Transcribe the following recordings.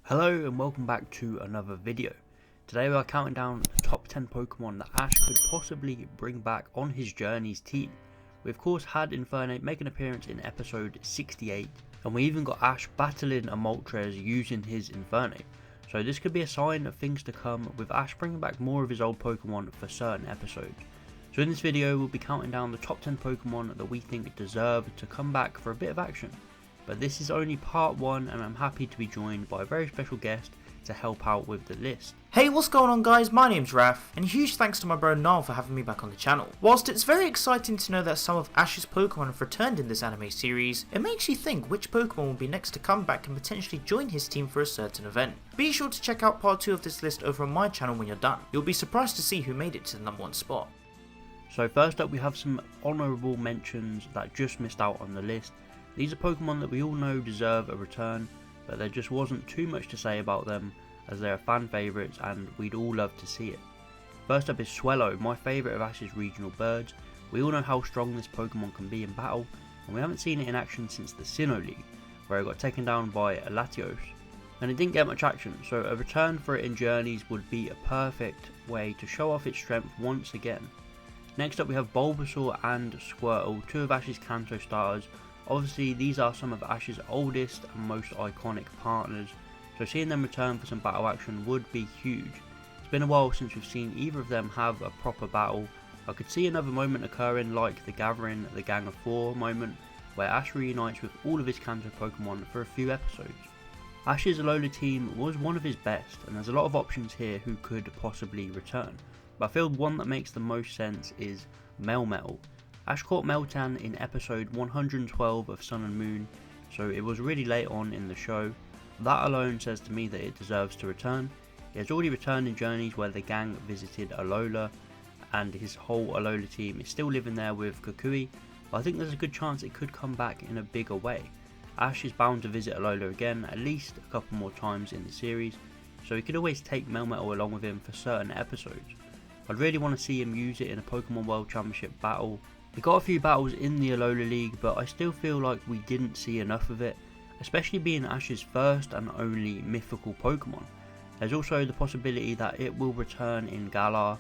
Hello and welcome back to another video. Today we are counting down the top 10 Pokemon that Ash could possibly bring back on his Journeys team. We of course had Infernape make an appearance in episode 68, and we even got Ash battling a Moltres using his Infernape. So this could be a sign of things to come, with Ash bringing back more of his old Pokemon for certain episodes. So in this video we'll be counting down the top 10 Pokemon that we think deserve to come back for a bit of action. But this is only part 1 and I'm happy to be joined by a very special guest to help out with the list. Hey, what's going on guys, my name's Raf, and huge thanks to my bro Niall for having me back on the channel. Whilst it's very exciting to know that some of Ash's Pokemon have returned in this anime series, it makes you think which Pokemon will be next to come back and potentially join his team for a certain event. Be sure to check out part 2 of this list over on my channel when you're done. You'll be surprised to see who made it to the number 1 spot. So first up we have some honourable mentions that just missed out on the list. These are Pokemon that we all know deserve a return, but there just wasn't too much to say about them as they are fan favourites and we'd all love to see it. First up is Swellow, my favourite of Ash's regional birds. We all know how strong this Pokemon can be in battle, and we haven't seen it in action since the Sinnoh League, where it got taken down by Latios, and it didn't get much action, so a return for it in Journeys would be a perfect way to show off its strength once again. Next up we have Bulbasaur and Squirtle, two of Ash's Kanto starters. Obviously these are some of Ash's oldest and most iconic partners, so seeing them return for some battle action would be huge. It's been a while since we've seen either of them have a proper battle. I could see another moment occurring like the Gathering the Gang of 4 moment, where Ash reunites with all of his Kanto Pokemon for a few episodes. Ash's Alola team was one of his best, and there's a lot of options here who could possibly return, but I feel one that makes the most sense is Melmetal. Ash caught Meltan in episode 112 of Sun and Moon, so it was really late on in the show. That alone says to me that it deserves to return. It has already returned in Journeys where the gang visited Alola, and his whole Alola team is still living there with Kukui, but I think there's a good chance it could come back in a bigger way. Ash is bound to visit Alola again at least a couple more times in the series, so he could always take Melmetal along with him for certain episodes. I'd really want to see him use it in a Pokemon World Championship battle. He got a few battles in the Alola League, but I still feel like we didn't see enough of it, especially being Ash's first and only mythical Pokemon. There's also the possibility that it will return in Galar.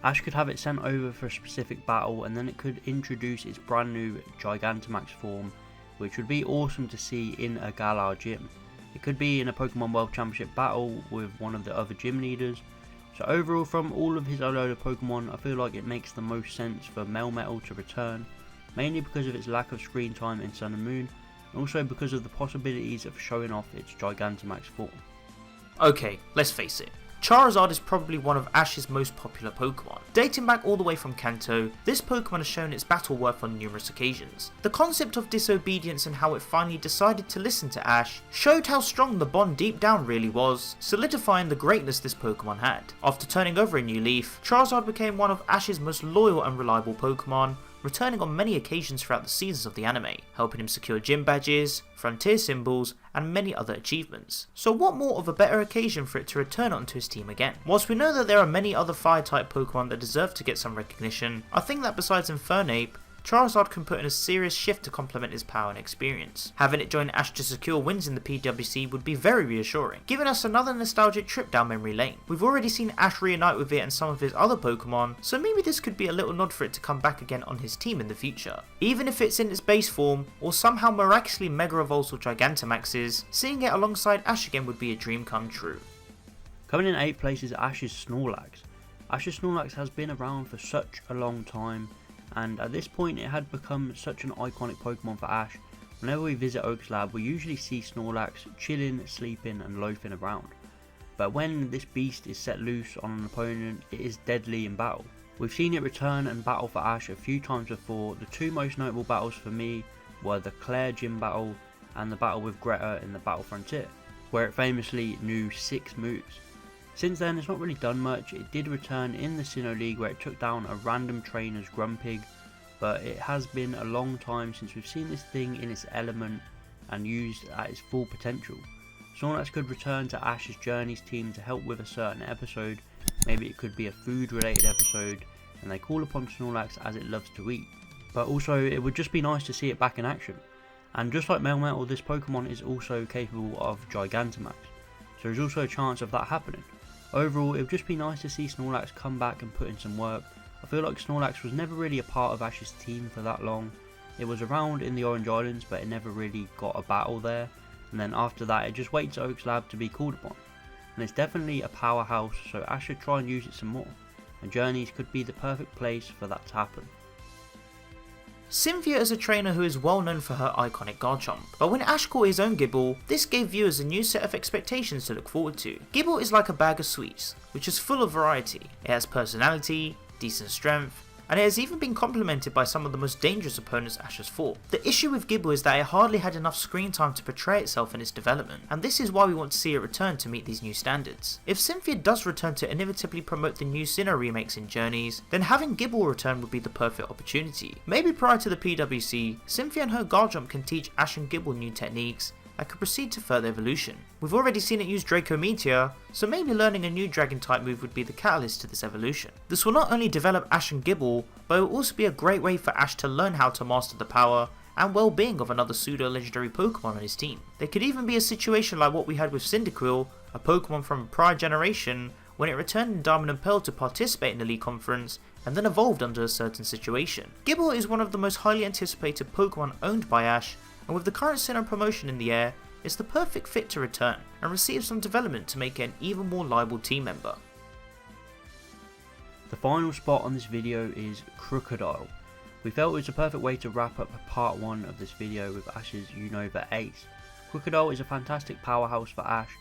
Ash could have it sent over for a specific battle and then it could introduce its brand new Gigantamax form, which would be awesome to see in a Galar gym. It could be in a Pokemon World Championship battle with one of the other gym leaders. So overall, from all of his Alola Pokemon, I feel like it makes the most sense for Melmetal to return, mainly because of its lack of screen time in Sun and Moon, and also because of the possibilities of showing off its Gigantamax form. Okay, let's face it. Charizard is probably one of Ash's most popular Pokemon. Dating back all the way from Kanto, this Pokemon has shown its battle worth on numerous occasions. The concept of disobedience and how it finally decided to listen to Ash showed how strong the bond deep down really was, solidifying the greatness this Pokemon had. After turning over a new leaf, Charizard became one of Ash's most loyal and reliable Pokemon, returning on many occasions throughout the seasons of the anime, helping him secure gym badges, frontier symbols, and many other achievements. So what more of a better occasion for it to return onto his team again? Whilst we know that there are many other fire type Pokemon that deserve to get some recognition, I think that besides Infernape, Charizard can put in a serious shift to complement his power and experience. Having it join Ash to secure wins in the PWC would be very reassuring, giving us another nostalgic trip down memory lane. We've already seen Ash reunite with it and some of his other Pokemon, so maybe this could be a little nod for it to come back again on his team in the future. Even if it's in its base form, or somehow miraculously Mega Evolves or Gigantamaxes, seeing it alongside Ash again would be a dream come true. Coming in 8th place is Ash's Snorlax. Ash's Snorlax has been around for such a long time, and at this point it had become such an iconic Pokemon for Ash. Whenever we visit Oak's lab we usually see Snorlax chilling, sleeping and loafing around, but when this beast is set loose on an opponent it is deadly in battle. We've seen it return and battle for Ash a few times before. The two most notable battles for me were the Claire gym battle and the battle with Greta in the Battle Frontier, where it famously knew 6 moves. Since then it's not really done much. It did return in the Sinnoh League where it took down a random trainer's Grumpig, but it has been a long time since we've seen this thing in its element and used at its full potential. Snorlax could return to Ash's Journeys team to help with a certain episode. Maybe it could be a food related episode and they call upon Snorlax as it loves to eat, but also it would just be nice to see it back in action. And just like Melmetal, this Pokemon is also capable of Gigantamax. so there's also a chance of that happening. Overall, it would just be nice to see Snorlax come back and put in some work. I feel like Snorlax was never really a part of Ash's team for that long. It was around in the Orange Islands, but it never really got a battle there, and then after that it just waits Oak's Lab to be called upon. And it's definitely a powerhouse, so Ash should try and use it some more, and Journeys could be the perfect place for that to happen. Cynthia is a trainer who is well known for her iconic Garchomp, but when Ash caught his own Gible, this gave viewers a new set of expectations to look forward to. Gible is like a bag of sweets, which is full of variety. It has personality, decent strength, and it has even been complemented by some of the most dangerous opponents Ash has fought. The issue with Gible is that it hardly had enough screen time to portray itself in its development, and this is why we want to see it return to meet these new standards. If Cynthia does return to inevitably promote the new Sinnoh remakes in Journeys, then having Gible return would be the perfect opportunity. Maybe prior to the PWC, Cynthia and her Garchomp can teach Ash and Gible new techniques that could proceed to further evolution. We've already seen it use Draco Meteor, so maybe learning a new Dragon type move would be the catalyst to this evolution. This will not only develop Ash and Gible, but it will also be a great way for Ash to learn how to master the power and well-being of another pseudo-legendary Pokemon on his team. There could even be a situation like what we had with Cyndaquil, a Pokemon from a prior generation, when it returned in Diamond and Pearl to participate in the League Conference and then evolved under a certain situation. Gible is one of the most highly anticipated Pokemon owned by Ash, and with the current Sinnoh promotion in the air, it's the perfect fit to return and receive some development to make it an even more liable team member. The final spot on this video is Crocodile. We felt it was a perfect way to wrap up part 1 of this video with Ash's Unova Ace. Crocodile is a fantastic powerhouse for Ash,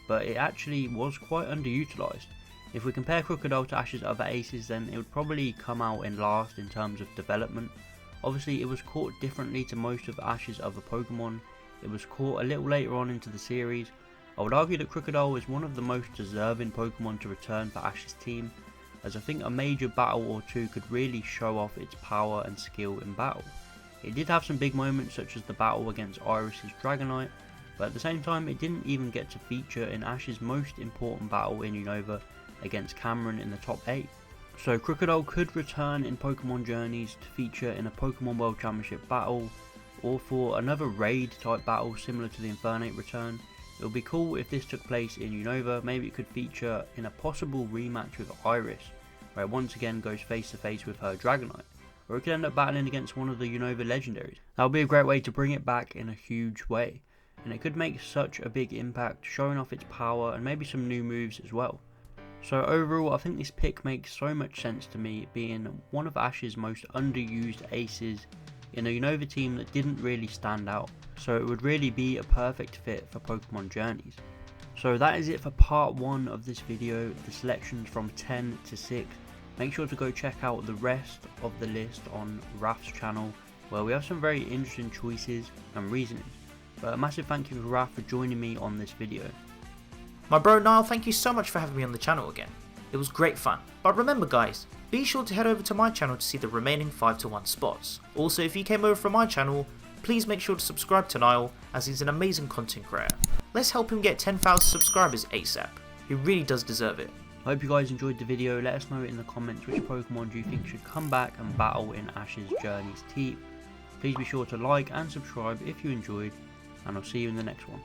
but it actually was quite underutilised. If we compare Crocodile to Ash's other aces, then it would probably come out in last in terms of development. Obviously it was caught differently to most of Ash's other Pokemon. It was caught a little later on into the series. I would argue that Crocodile is one of the most deserving Pokemon to return for Ash's team, as I think a major battle or two could really show off its power and skill in battle. It did have some big moments such as the battle against Iris's Dragonite, but at the same time it didn't even get to feature in Ash's most important battle in Unova against Cameron in the top 8. So Crocodile could return in Pokemon Journeys to feature in a Pokemon World Championship battle, or for another raid type battle similar to the Infernape return. It would be cool if this took place in Unova. Maybe it could feature in a possible rematch with Iris, where it once again goes face to face with her Dragonite, or it could end up battling against one of the Unova legendaries. That would be a great way to bring it back in a huge way, and it could make such a big impact, showing off its power and maybe some new moves as well. So overall, I think this pick makes so much sense to me, being one of Ash's most underused aces in a Unova team that didn't really stand out, so it would really be a perfect fit for Pokemon Journeys. So that is it for part 1 of this video, the selections from 10 to 6. Make sure to go check out the rest of the list on Raf's channel, where we have some very interesting choices and reasoning. But a massive thank you to Raf for joining me on this video. My bro Niall, thank you so much for having me on the channel again. It was great fun. But remember guys, be sure to head over to my channel to see the remaining 5-to-1 spots. Also, if you came over from my channel, please make sure to subscribe to Niall, as he's an amazing content creator. Let's help him get 10,000 subscribers ASAP. He really does deserve it. I hope you guys enjoyed the video. Let us know in the comments which Pokemon do you think should come back and battle in Ash's Journeys team. Please be sure to like and subscribe if you enjoyed, and I'll see you in the next one.